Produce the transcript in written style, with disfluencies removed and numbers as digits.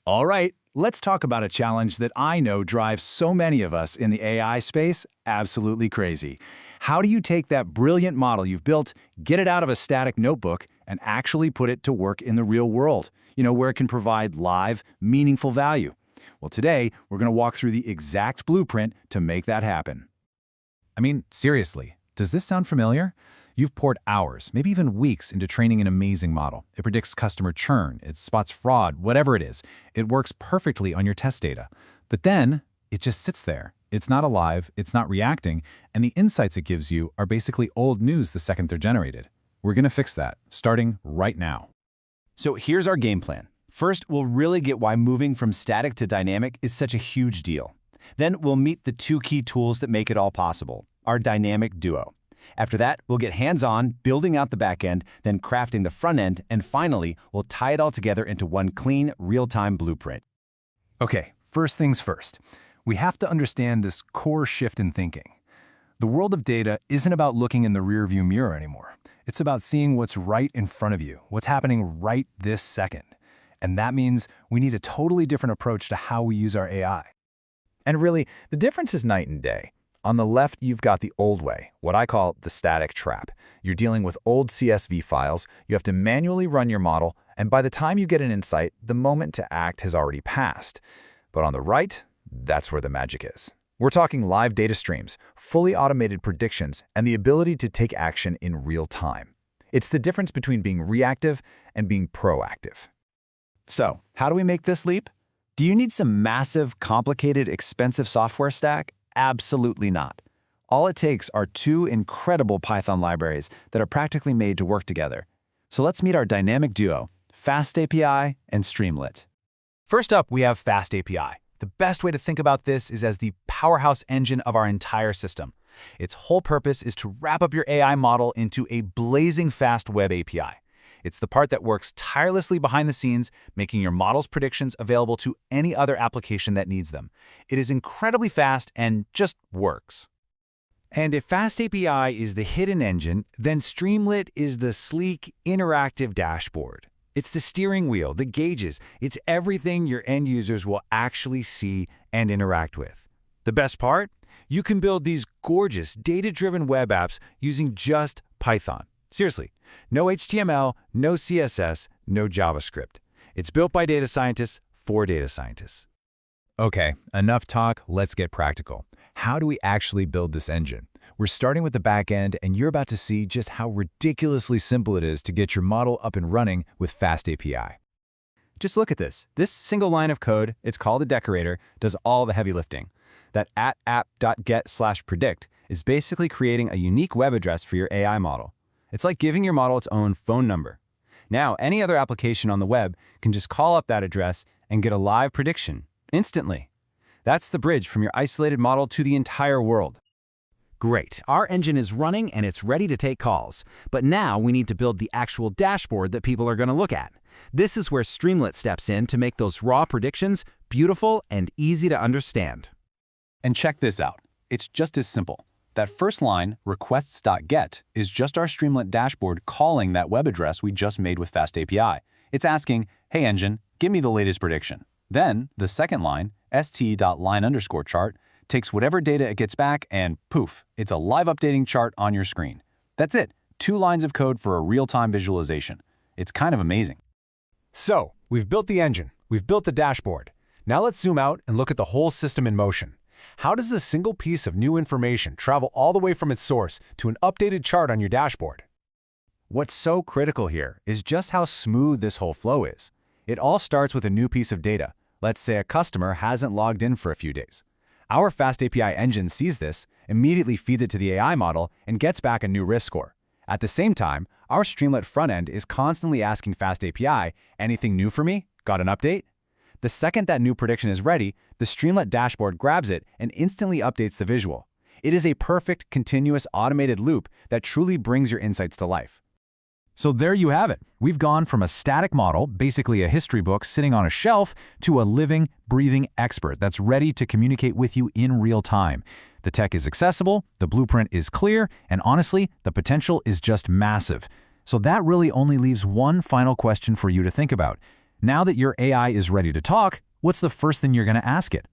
All right, let's talk about a challenge that I know drives so many of us in the AI space absolutely crazy. How do you take that brilliant model you've built, get it out of a static notebook, and actually put it to work in the real world, where it can provide live, meaningful value? Well, today, we're going to walk through the exact blueprint to make that happen. I mean, seriously, does this sound familiar? You've poured hours, maybe even weeks, into training an amazing model. It predicts customer churn, it spots fraud, whatever it is. It works perfectly on your test data. But then, it just sits there. It's not alive, it's not reacting, and the insights it gives you are basically old news the second they're generated. We're going to fix that, starting right now. So here's our game plan. First, we'll really get why moving from static to dynamic is such a huge deal. Then we'll meet the two key tools that make it all possible, our dynamic duo. After that, we'll get hands-on, building out the backend, then crafting the front end, and finally, we'll tie it all together into one clean, real-time blueprint. Okay, first things first. We have to understand this core shift in thinking. The world of data isn't about looking in the rearview mirror anymore. It's about seeing what's right in front of you, what's happening right this second. And that means we need a totally different approach to how we use our AI. And really, the difference is night and day. On the left, you've got the old way, what I call the static trap. You're dealing with old CSV files, you have to manually run your model, and by the time you get an insight, the moment to act has already passed. But on the right, that's where the magic is. We're talking live data streams, fully automated predictions, and the ability to take action in real time. It's the difference between being reactive and being proactive. So, how do we make this leap? Do you need some massive, complicated, expensive software stack? Absolutely not. All it takes are two incredible Python libraries that are practically made to work together. So let's meet our dynamic duo, FastAPI and Streamlit. First up, we have FastAPI. The best way to think about this is as the powerhouse engine of our entire system. Its whole purpose is to wrap up your AI model into a blazing fast web API. It's the part that works tirelessly behind the scenes, making your model's predictions available to any other application that needs them. It is incredibly fast and just works. And if FastAPI is the hidden engine, then Streamlit is the sleek, interactive dashboard. It's the steering wheel, the gauges. It's everything your end users will actually see and interact with. The best part? You can build these gorgeous, data-driven web apps using just Python. Seriously, no HTML, no CSS, no JavaScript. It's built by data scientists for data scientists. Okay, enough talk, let's get practical. How do we actually build this engine? We're starting with the backend, and you're about to see just how ridiculously simple it is to get your model up and running with FastAPI. Just look at this. This single line of code, it's called a decorator, does all the heavy lifting. That @app.get/predict is basically creating a unique web address for your AI model. It's like giving your model its own phone number. Now, any other application on the web can just call up that address and get a live prediction instantly. That's the bridge from your isolated model to the entire world. Great, our engine is running and it's ready to take calls. But now we need to build the actual dashboard that people are going to look at. This is where Streamlit steps in to make those raw predictions beautiful and easy to understand. And check this out. It's just as simple. That first line, requests.get, is just our Streamlit dashboard calling that web address we just made with FastAPI. It's asking, hey engine, give me the latest prediction. Then, the second line, st.line_chart, takes whatever data it gets back and poof, it's a live updating chart on your screen. That's it, 2 lines of code for a real-time visualization. It's kind of amazing. So, we've built the engine, we've built the dashboard. Now let's zoom out and look at the whole system in motion. How does a single piece of new information travel all the way from its source to an updated chart on your dashboard? What's so critical here is just how smooth this whole flow is. It all starts with a new piece of data. Let's say a customer hasn't logged in for a few days. Our FastAPI engine sees this, immediately feeds it to the AI model, and gets back a new risk score. At the same time, our Streamlit front end is constantly asking FastAPI, anything new for me? Got an update? The second that new prediction is ready, the Streamlit dashboard grabs it and instantly updates the visual. It is a perfect, continuous, automated loop that truly brings your insights to life. So there you have it. We've gone from a static model, basically a history book sitting on a shelf, to a living, breathing expert that's ready to communicate with you in real time. The tech is accessible, the blueprint is clear, and honestly, the potential is just massive. So that really only leaves one final question for you to think about. Now that your AI is ready to talk, what's the first thing you're going to ask it?